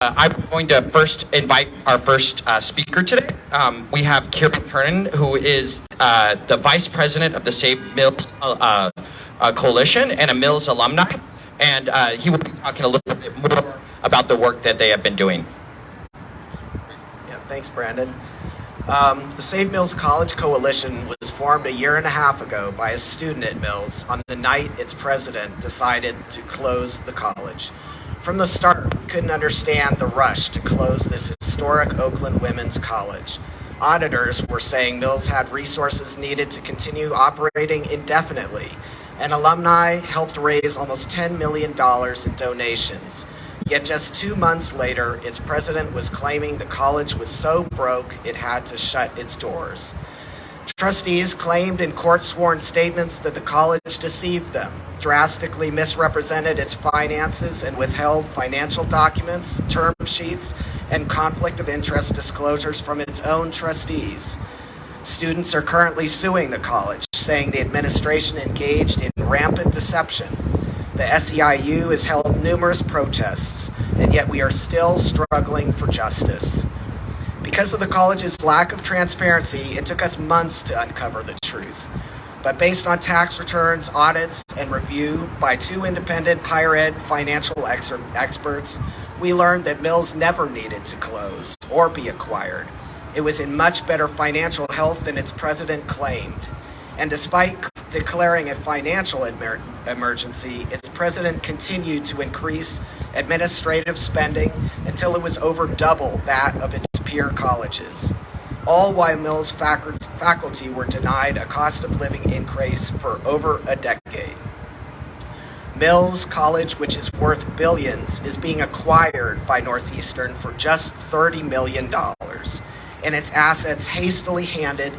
I'm going to first invite our first speaker today. We have Kieran Turan, who is the Vice President of the Save Mills Coalition and a Mills alumni. And he will be talking a little bit more about the work that they have been doing. Yeah, thanks, Brandon. The Save Mills College Coalition was formed a year and a half ago by a student at Mills on the night its president decided to close the college. From the start, we couldn't understand the rush to close this historic Oakland Women's College. Auditors were saying Mills had resources needed to continue operating indefinitely, and alumni helped raise almost $10 million in donations. Yet just 2 months later, its president was claiming the college was so broke it had to shut its doors. Trustees claimed in court-sworn statements that the college deceived them, drastically misrepresented its finances, and withheld financial documents, term sheets, and conflict of interest disclosures from its own trustees. Students are currently suing the college, saying the administration engaged in rampant deception. The SEIU has held numerous protests, and yet we are still struggling for justice. Because of the college's lack of transparency, it took us months to uncover the truth. But based on tax returns, audits, and review by 2 independent higher ed financial experts, we learned that Mills never needed to close or be acquired. It was in much better financial health than its president claimed. And despite declaring a financial emergency, its president continued to increase administrative spending until it was over double that of its peer colleges, all while Mills faculty were denied a cost of living increase for over a decade. Mills College, which is worth billions, is being acquired by Northeastern for just $30 million, and its assets hastily handed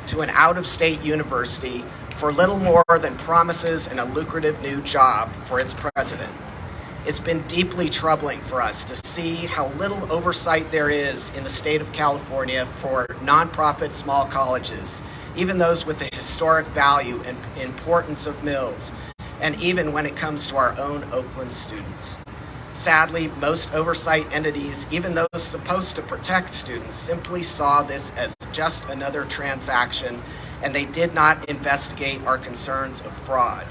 to an out-of-state university for little more than promises and a lucrative new job for its president. It's been deeply troubling for us to see how little oversight there is in the state of California for nonprofit small colleges, even those with the historic value and importance of Mills, and even when it comes to our own Oakland students. Sadly, most oversight entities, even those supposed to protect students, simply saw this as just another transaction, and they did not investigate our concerns of fraud.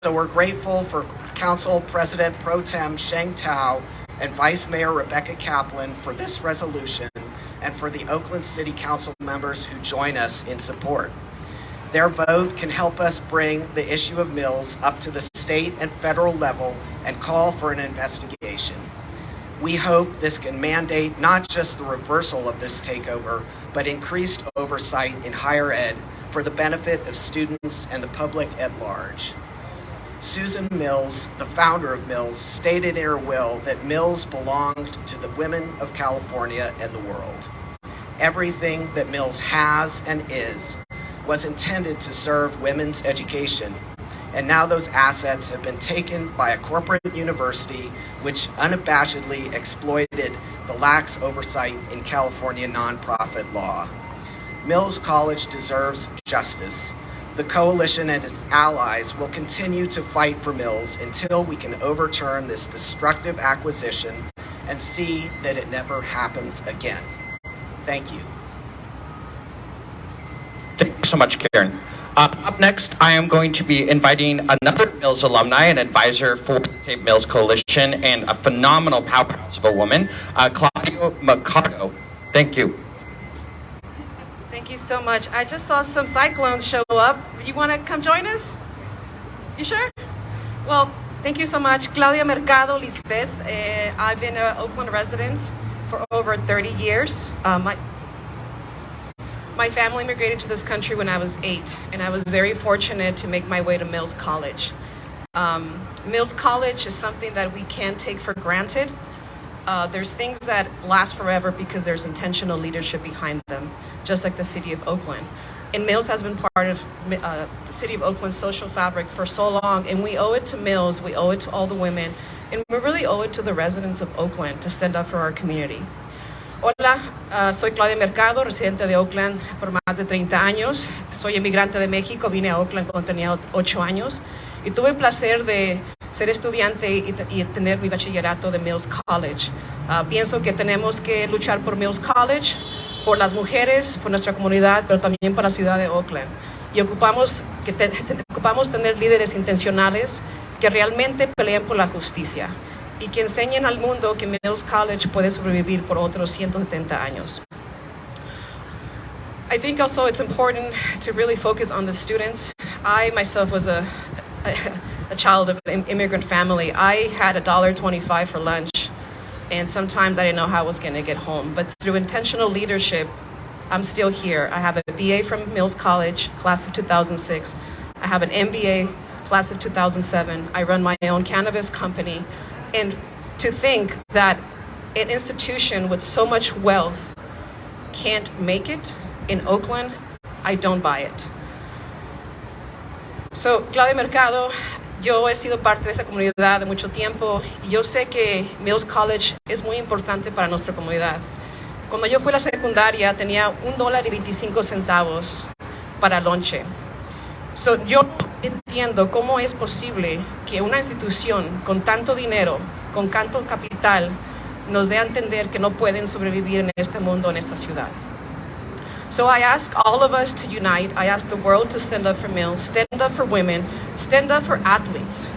So we're grateful for Council President Pro Tem Sheng Thao and Vice Mayor Rebecca Kaplan for this resolution, and for the Oakland City Council members who join us in support. Their vote can help us bring the issue of Mills up to the state and federal level and call for an investigation. We hope this can mandate not just the reversal of this takeover, but increased oversight in higher ed for the benefit of students and the public at large. Susan Mills, the founder of Mills, stated in her will that Mills belonged to the women of California and the world. Everything that Mills has and is was intended to serve women's education, and now those assets have been taken by a corporate university which unabashedly exploited the lax oversight in California nonprofit law. Mills College deserves justice. The coalition and its allies will continue to fight for Mills until we can overturn this destructive acquisition and see that it never happens again. Thank you. Thank you so much, Kieran. Up next, I am going to be inviting another Mills alumni and advisor for the Save Mills Coalition and a phenomenal powerhouse of a woman, Claudia L. Thank you. Thank you so much. I just saw some cyclones show up. You want to come join us? You sure? Well, thank you so much. Claudia Mercado Lisbeth. I've been an Oakland resident for over 30 years. My family immigrated to this country when I was 8, and I was very fortunate to make my way to Mills College. Mills College is something that we can't take for granted. There's things that last forever because there's intentional leadership behind them, just like the city of Oakland. And Mills has been part of the city of Oakland's social fabric for so long, and we owe it to Mills, we owe it to all the women, and we really owe it to the residents of Oakland to stand up for our community. Hola, soy Claudia Mercado, residente de Oakland por más de 30 años. Soy emigrante de México, vine a Oakland cuando tenía 8 años y tuve el placer de ser estudiante y tener mi bachillerato de Mills College. Pienso que tenemos que luchar por Mills College, por las mujeres, por nuestra comunidad, pero también por la ciudad de Oakland. Y ocupamos tener líderes intencionales que realmente peleen por la justicia y que enseñen al mundo que Mills College puede sobrevivir por otros 170 años. I think also it's important to really focus on the students. I myself was a child of an immigrant family. I had $1.25 for lunch, and sometimes I didn't know how I was going to get home. But through intentional leadership, I'm still here. I have a BA from Mills College, class of 2006. I have an MBA, class of 2007. I run my own cannabis company. And to think that an institution with so much wealth can't make it in Oakland, I don't buy it. So, Claudia Mercado, yo he sido parte de esa comunidad de mucho tiempo y yo sé que Mills College es muy importante para nuestra comunidad. Cuando yo fui a la secundaria tenía $1.25 para lonche. So, yo entiendo cómo es posible que una institución con tanto dinero, con tanto capital, nos dé a entender que no pueden sobrevivir en este mundo, en esta ciudad. So I ask all of us to unite. I ask the world to stand up for Mills, stand up for women, stand up for athletes.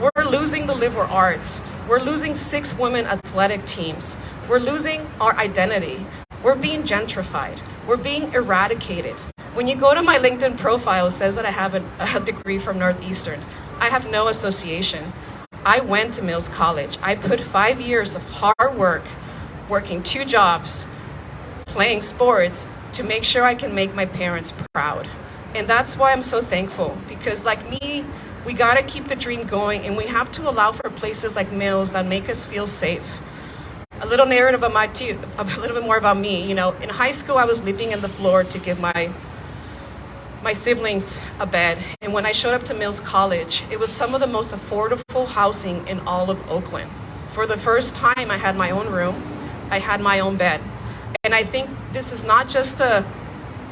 We're losing the liberal arts. We're losing 6 women athletic teams. We're losing our identity. We're being gentrified. We're being eradicated. When you go to my LinkedIn profile, it says that I have a degree from Northeastern. I have no association. I went to Mills College. I put 5 years of hard work, working 2 jobs, playing sports, to make sure I can make my parents proud. And that's why I'm so thankful, because like me, we gotta keep the dream going, and we have to allow for places like Mills that make us feel safe. A little narrative about a little bit more about me. You know, in high school, I was sleeping on the floor to give my siblings a bed. And when I showed up to Mills College, it was some of the most affordable housing in all of Oakland. For the first time, I had my own room. I had my own bed. And I think this is not just an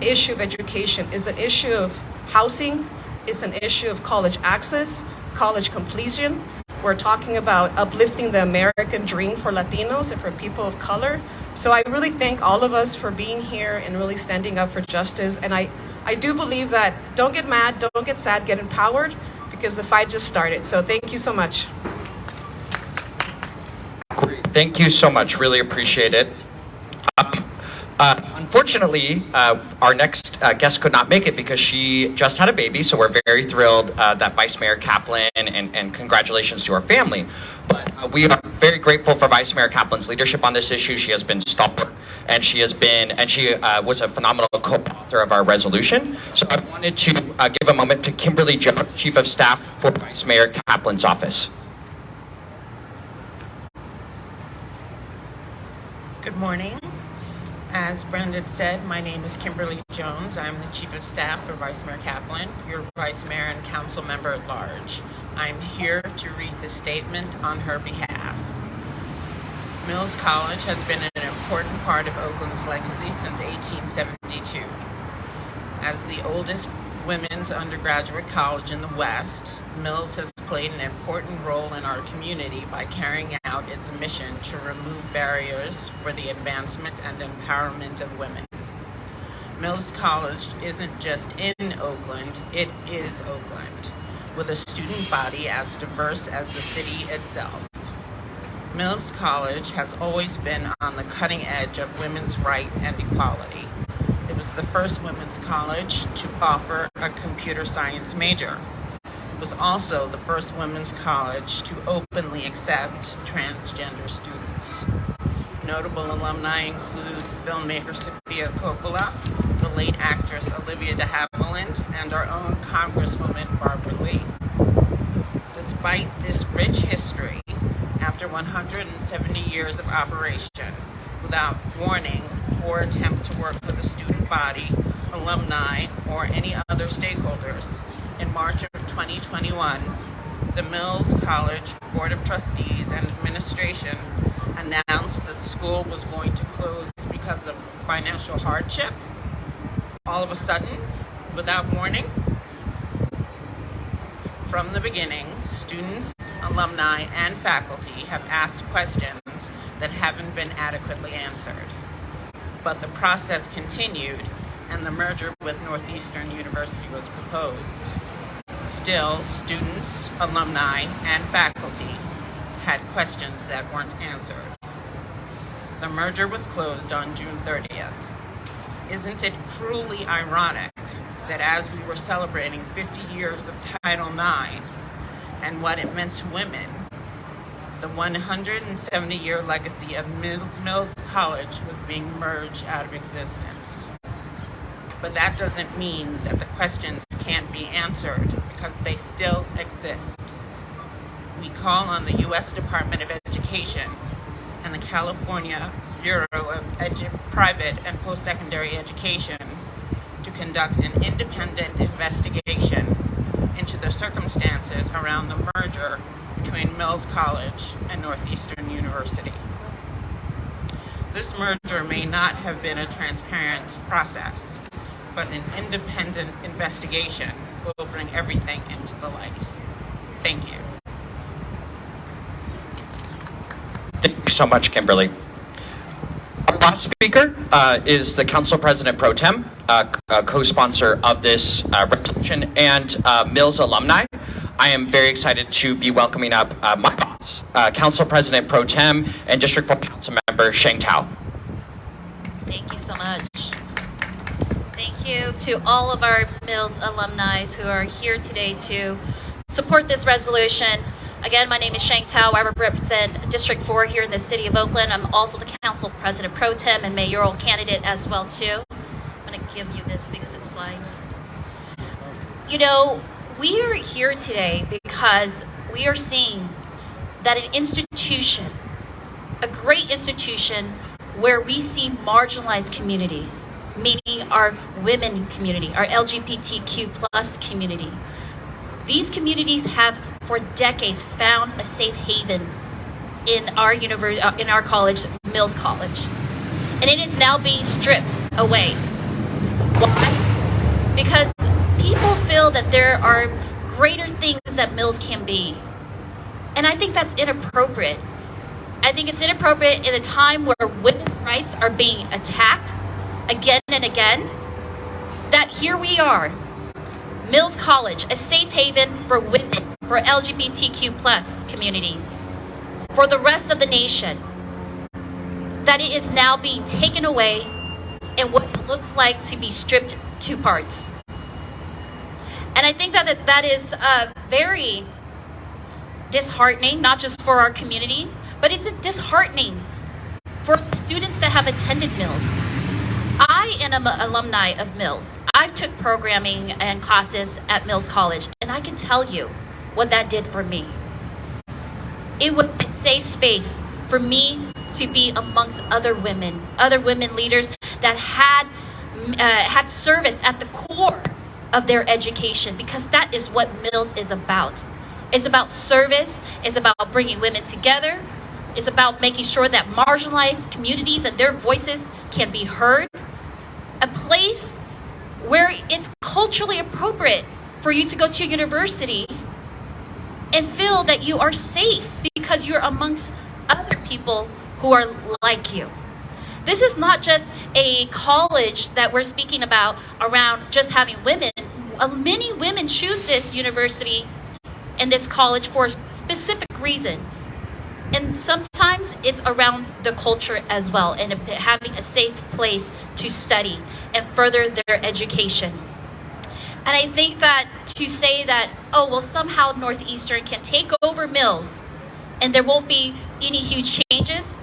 issue of education, it's an issue of housing, it's an issue of college access, college completion. We're talking about uplifting the American dream for Latinos and for people of color. So I really thank all of us for being here and really standing up for justice. And I do believe that don't get mad, don't get sad, get empowered, because the fight just started. So thank you so much. Great. Thank you so much. Really appreciate it. Unfortunately, our next guest could not make it because she just had a baby, so we're very thrilled that Vice Mayor Kaplan, and congratulations to her family. But we are very grateful for Vice Mayor Kaplan's leadership on this issue. She has been stalwart, and she was a phenomenal co-author of our resolution. So I wanted to give a moment to Kimberly Jones, Chief of Staff for Vice Mayor Kaplan's office. Good morning. As Brendan said, my name is Kimberly Jones. I'm the Chief of Staff for Vice Mayor Kaplan, your Vice Mayor and Council Member at Large. I'm here to read the statement on her behalf. Mills College has been an important part of Oakland's legacy since 1872. As the oldest women's undergraduate college in the West, Mills has played an important role in our community by carrying out its mission to remove barriers for the advancement and empowerment of women. Mills College isn't just in Oakland, it is Oakland, with a student body as diverse as the city itself. Mills College has always been on the cutting edge of women's rights and equality. It was the first women's college to offer a computer science major. It was also the first women's college to openly accept transgender students. Notable alumni include filmmaker Sofia Coppola, the late actress Olivia de Havilland, and our own Congresswoman Barbara Lee. Despite this rich history, after 170 years of operation, without warning or attempt to work with the student body, alumni, or any other stakeholders, in March of 2021, the Mills College Board of Trustees and Administration announced that the school was going to close because of financial hardship. All of a sudden, without warning, from the beginning, students, alumni, and faculty have asked questions that haven't been adequately answered. But the process continued, and the merger with Northeastern University was proposed. Still, students, alumni, and faculty had questions that weren't answered. The merger was closed on June 30th. Isn't it cruelly ironic that as we were celebrating 50 years of Title IX and what it meant to women, the 170-year legacy of Mills College was being merged out of existence? But that doesn't mean that the questions can't be answered, because they still exist. We call on the U.S. Department of Education and the California Bureau of Private and Post-Secondary Education to conduct an independent investigation into the circumstances around the merger between Mills College and Northeastern University. This merger may not have been a transparent process, but an independent investigation will bring everything into the light. Thank you. Thank you so much, Kimberly. Our last speaker is the Council President Pro Tem, co-sponsor of this resolution, and Mills alumni. I am very excited to be welcoming up my boss, Council President Pro Tem and District 4 Council Member Sheng Thao. Thank you so much. Thank you to all of our Mills alumni who are here today to support this resolution. Again, my name is Sheng Thao. I represent District 4 here in the city of Oakland. I'm also the Council President Pro Tem and mayoral candidate as well too. I'm going to give you this because it's flying. You know, we are here today because we are seeing that an institution, a great institution where we see marginalized communities, meaning our women community, our LGBTQ plus community. These communities have for decades found a safe haven in our college, Mills College. And it is now being stripped away. Why? Because people feel that there are greater things that Mills can be. And I think that's inappropriate. I think it's inappropriate in a time where women's rights are being attacked again and again, that here we are, Mills College, a safe haven for women, for LGBTQ plus communities, for the rest of the nation, that it is now being taken away and what it looks like to be stripped to parts. And I think that is very disheartening, not just for our community, but it's disheartening for the students that have attended Mills. I am an alumni of Mills. I took programming and classes at Mills College, and I can tell you what that did for me. It was a safe space for me to be amongst other women leaders that had service at the core of their education, because that is what Mills is about. It's about service. It's about bringing women together. It's about making sure that marginalized communities and their voices can be heard. A place where it's culturally appropriate for you to go to a university and feel that you are safe because you're amongst other people who are like you. This is not just a college that we're speaking about around just having women. Many women choose this university and this college for specific reasons. And sometimes it's around the culture as well, and having a safe place to study and further their education. And I think that to say that, oh, well, somehow Northeastern can take over Mills and there won't be any huge changes,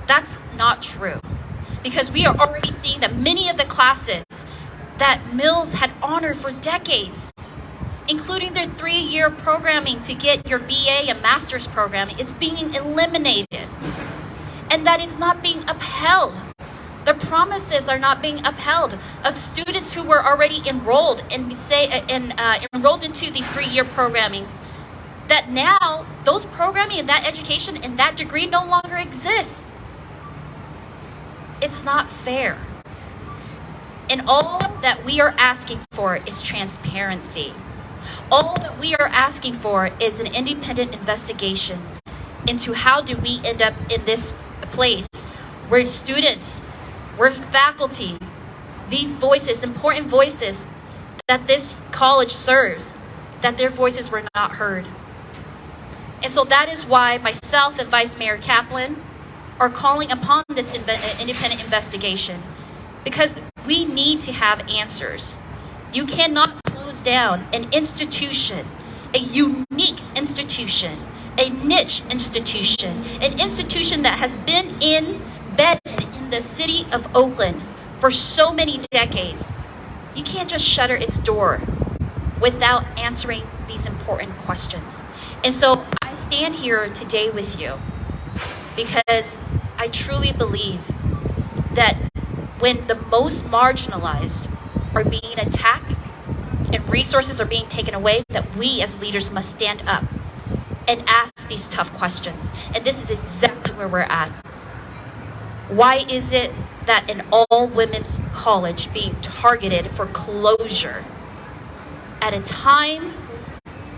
that's not true. Because we are already seeing that many of the classes that Mills had honored for decades, including their 3-year programming to get your BA and master's programming, it's being eliminated. And that it's not being upheld. The promises are not being upheld of students who were already enrolled and enrolled into these 3-year programmings. That now those programming and that education and that degree no longer exists. It's not fair. And all that we are asking for is transparency. All that we are asking for is an independent investigation into how do we end up in this place where students, where faculty, these voices, important voices that this college serves, that their voices were not heard. And so that is why myself and Vice Mayor Kaplan are calling upon this independent investigation, because we need to have answers. You cannot close down an institution, a unique institution, a niche institution, an institution that has been embedded in the city of Oakland for so many decades. You can't just shutter its door without answering these important questions. And so I stand here today with you because I truly believe that when the most marginalized are being attacked and resources are being taken away, that we as leaders must stand up and ask these tough questions. And this is exactly where we're at. Why is it that an all-women's college being targeted for closure at a time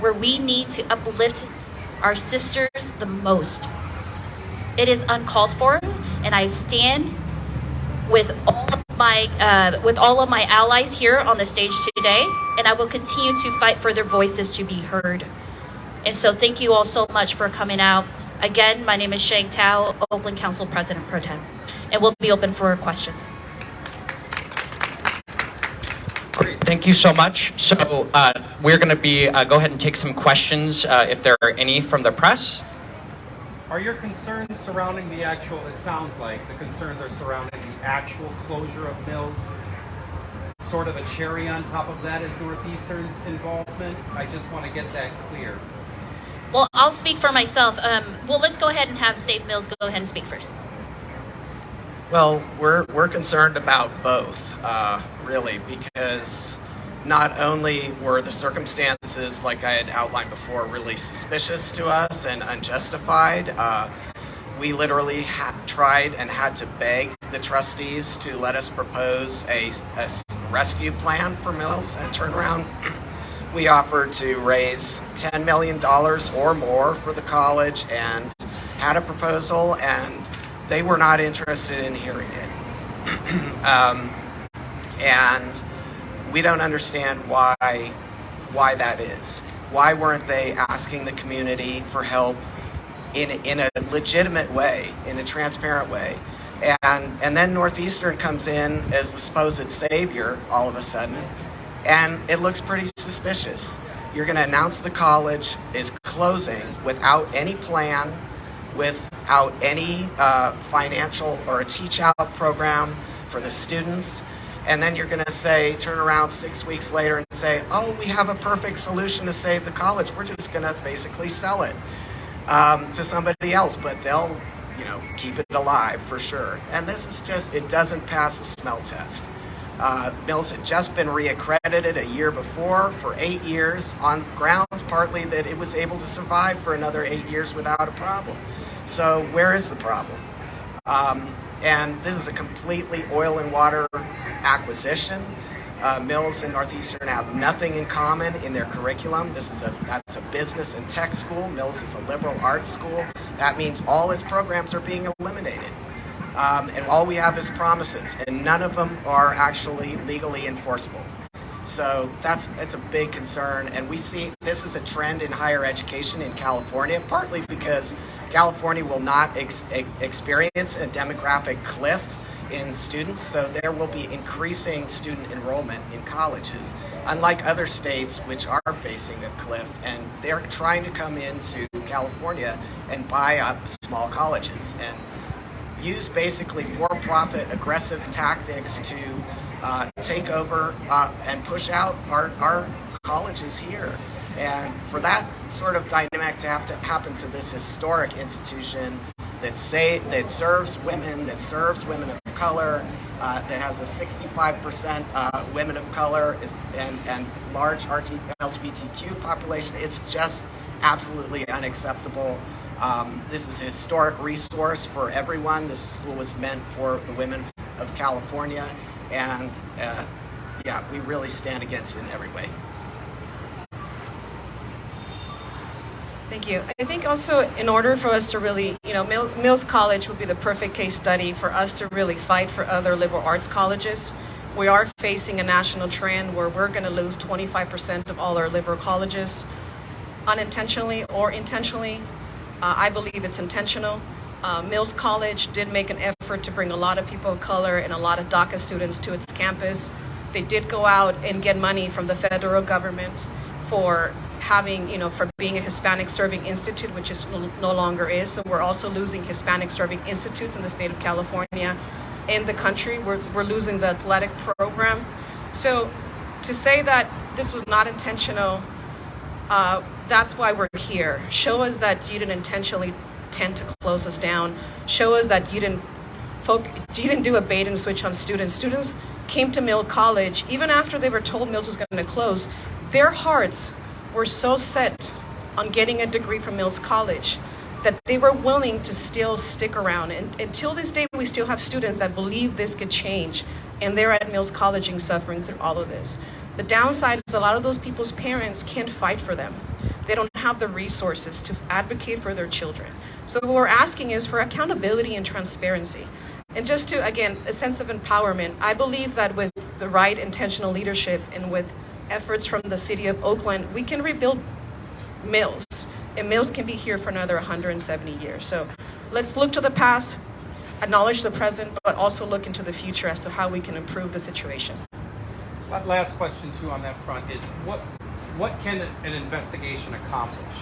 where we need to uplift our sisters the most? It is uncalled for, and I stand with all of my allies here on the stage today, and I will continue to fight for their voices to be heard. And so thank you all so much for coming out. Again, my name is Sheng Thao, Oakland Council President Pro Tem, and we'll be open for questions. Great, thank you so much. So we're going to be go ahead and take some questions if there are any from the press. Are your concerns surrounding the actual, it sounds like the concerns are surrounding the actual closure of mills, sort of a cherry on top of that is Northeastern's involvement? I just want to get that clear. Well, I'll speak for myself. Well, let's go ahead and have Safe Mills go ahead and speak first. Well, we're concerned about both, really, because not only were the circumstances, like I had outlined before, really suspicious to us and unjustified. We literally tried and had to beg the trustees to let us propose a rescue plan for mills and turnaround. We offered to raise $10 million or more for the college and had a proposal, and they were not interested in hearing it. And we don't understand why that is. Why weren't they asking the community for help in a legitimate way, in a transparent way? And then Northeastern comes in as the supposed savior all of a sudden, and it looks pretty suspicious. You're going to announce the college is closing without any plan, without any financial or a teach-out program for the students. And then you're going to turn around 6 weeks later and say, oh, we have a perfect solution to save the college. We're just going to basically sell it to somebody else, but they'll, keep it alive for sure. And this is it doesn't pass the smell test. Mills had just been reaccredited a year before for 8 years on grounds partly that it was able to survive for another 8 years without a problem. So where is the problem? And this is a completely oil and water acquisition. Mills and Northeastern have nothing in common in their curriculum. That's a business and tech school. Mills is a liberal arts school. That means all its programs are being eliminated. And all we have is promises, and none of them are actually legally enforceable. So it's a big concern, and we see this is a trend in higher education in California, partly because California will not experience a demographic cliff in students, so there will be increasing student enrollment in colleges, unlike other states which are facing a cliff, and they're trying to come into California and buy up small colleges and use basically for-profit aggressive tactics to take over and push out our colleges here. And for that sort of dynamic to have to happen to this historic institution that serves women of color, that has a 65% women of color and large LGBTQ population, it's just absolutely unacceptable. This is a historic resource for everyone. This school was meant for the women of California, and we really stand against it in every way. Thank you. I think also in order for us to really, Mills College would be the perfect case study for us to really fight for other liberal arts colleges. We are facing a national trend where we're going to lose 25% of all our liberal colleges, unintentionally or intentionally. I believe it's intentional. Mills College did make an effort to bring a lot of people of color and a lot of DACA students to its campus. They did go out and get money from the federal government for having, for being a Hispanic serving institute, which is no longer is. So we're also losing Hispanic serving institutes in the state of California. In the country, we're losing the athletic program. So to say that this was not intentional, that's why we're here. Show us that you didn't intentionally tend to close us down. Show us that you didn't do a bait and switch on students. Students came to Mills College even after they were told Mills was going to close. Their hearts were so set on getting a degree from Mills College that they were willing to still stick around. And until this day, we still have students that believe this could change, and they're at Mills College and suffering through all of this. The downside is a lot of those people's parents can't fight for them. They don't have the resources to advocate for their children. So what we're asking is for accountability and transparency. And just to, again, a sense of empowerment, I believe that with the right intentional leadership and with efforts from the city of Oakland, we can rebuild Mills. And Mills can be here for another 170 years. So let's look to the past, acknowledge the present, but also look into the future as to how we can improve the situation. Last question too on that front is what can an investigation accomplish?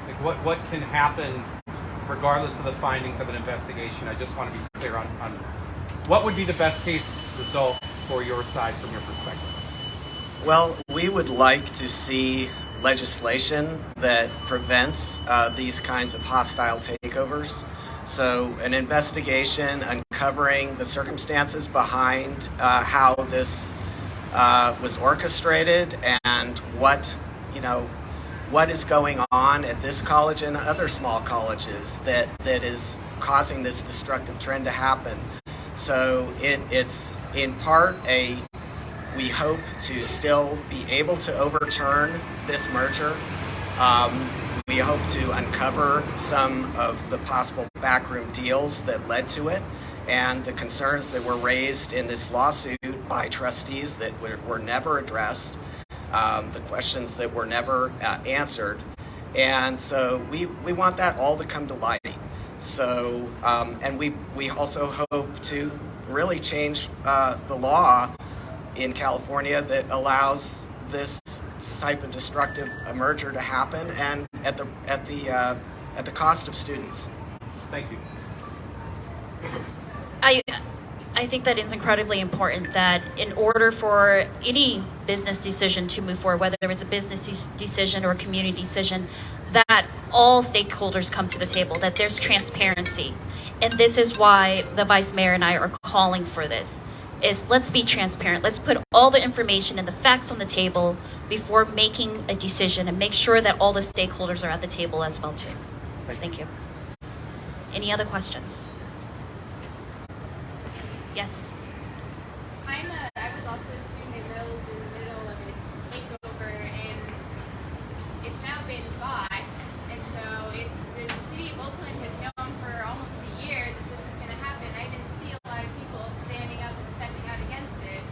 Like what can happen regardless of the findings of an investigation? I just want to be clear on what would be the best case result for your side from your perspective. Well, we would like to see legislation that prevents these kinds of hostile takeovers. So an investigation uncovering the circumstances behind how this was orchestrated and what is going on at this college and other small colleges that is causing this destructive trend to happen. So it's in part we hope to still be able to overturn this merger. We hope to uncover some of the possible backroom deals that led to it and the concerns that were raised in this lawsuit by trustees that were never addressed, the questions that were never answered. And so we want that all to come to light. So, and we also hope to really change the law in California that allows this type of destructive merger to happen, and at the cost of students. Thank you. I think that it's incredibly important that in order for any business decision to move forward, whether it's a business decision or a community decision, that all stakeholders come to the table, that there's transparency. And this is why the Vice Mayor and I are calling for this. Is let's be transparent. Let's put all the information and the facts on the table before making a decision and make sure that all the stakeholders are at the table as well too. Thank you. Any other questions? Yes. I was also a student at Mills in the middle of its takeover, and it's now been bought. And so the city of Oakland has known for almost a year that this was going to happen. I didn't see a lot of people standing up and stepping out against it.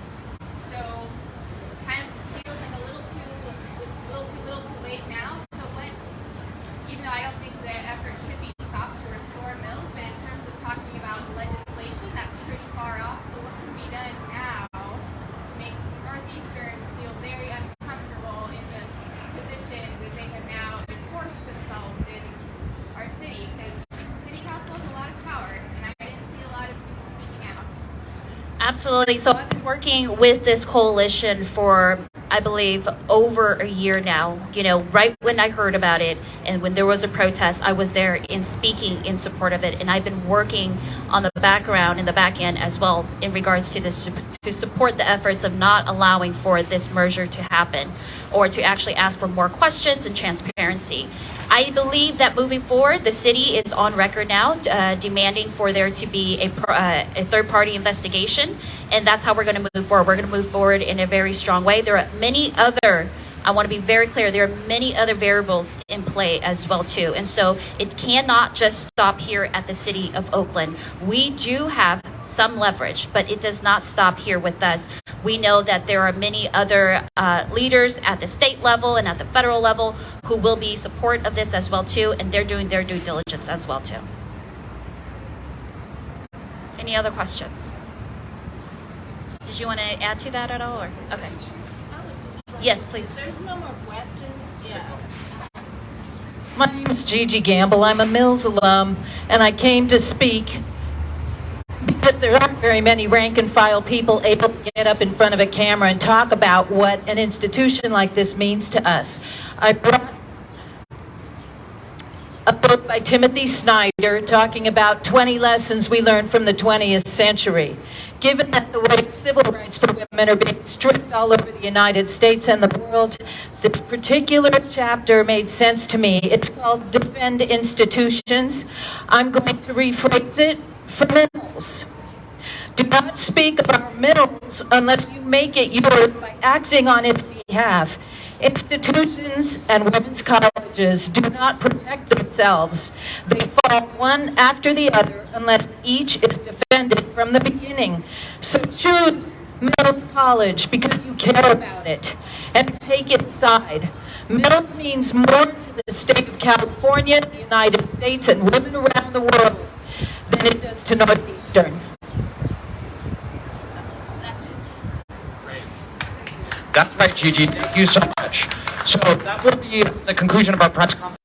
So it kind of feels like a little too late now. So even though I don't think the effort should be stopped to restore Mills, but in terms of talking about legislation, that's pretty far off. So what can be done now to make Northeastern feel very uncomfortable in the position that they have now enforced themselves in our city? Because city council has a lot of power, and I didn't see a lot of people speaking out. Absolutely. So I've been working with this coalition for, I believe, over a year now. Right when I heard about it and when there was a protest, I was there in speaking in support of it. And I've been working on the background and the back end as well in regards to this, to support the efforts of not allowing for this merger to happen or to actually ask for more questions and transparency. I believe that moving forward, the city is on record now demanding for there to be a third-party investigation, and that's how we're going to move forward. We're going to move forward in a very strong way. There are many other I want to be very clear, there are many other variables in play as well too. And so it cannot just stop here at the city of Oakland. We do have some leverage, but it does not stop here with us. We know that there are many other leaders at the state level and at the federal level who will be support of this as well too, and they're doing their due diligence as well too. Any other questions? Did you want to add to that at all? Or? Okay. Yes, please. There's no more questions. Yeah. My name is Gigi Gamble. I'm a Mills alum, and I came to speak because there aren't very many rank and file people able to get up in front of a camera and talk about what an institution like this means to us. I brought a book by Timothy Snyder talking about 20 lessons we learned from the 20th century. Given that the way civil rights for women are being stripped all over the United States and the world, this particular chapter made sense to me. It's called Defend Institutions. I'm going to rephrase it for mills. Do not speak of our mills unless you make it yours by acting on its behalf. Institutions and women's colleges do not protect themselves. They fall one after the other unless each is defended from the beginning. So choose Mills College because you care about it and take its side. Mills means more to the state of California, the United States, and women around the world than it does to Northeastern. That's right, Gigi. Thank you so much. So that will be the conclusion of our press conference.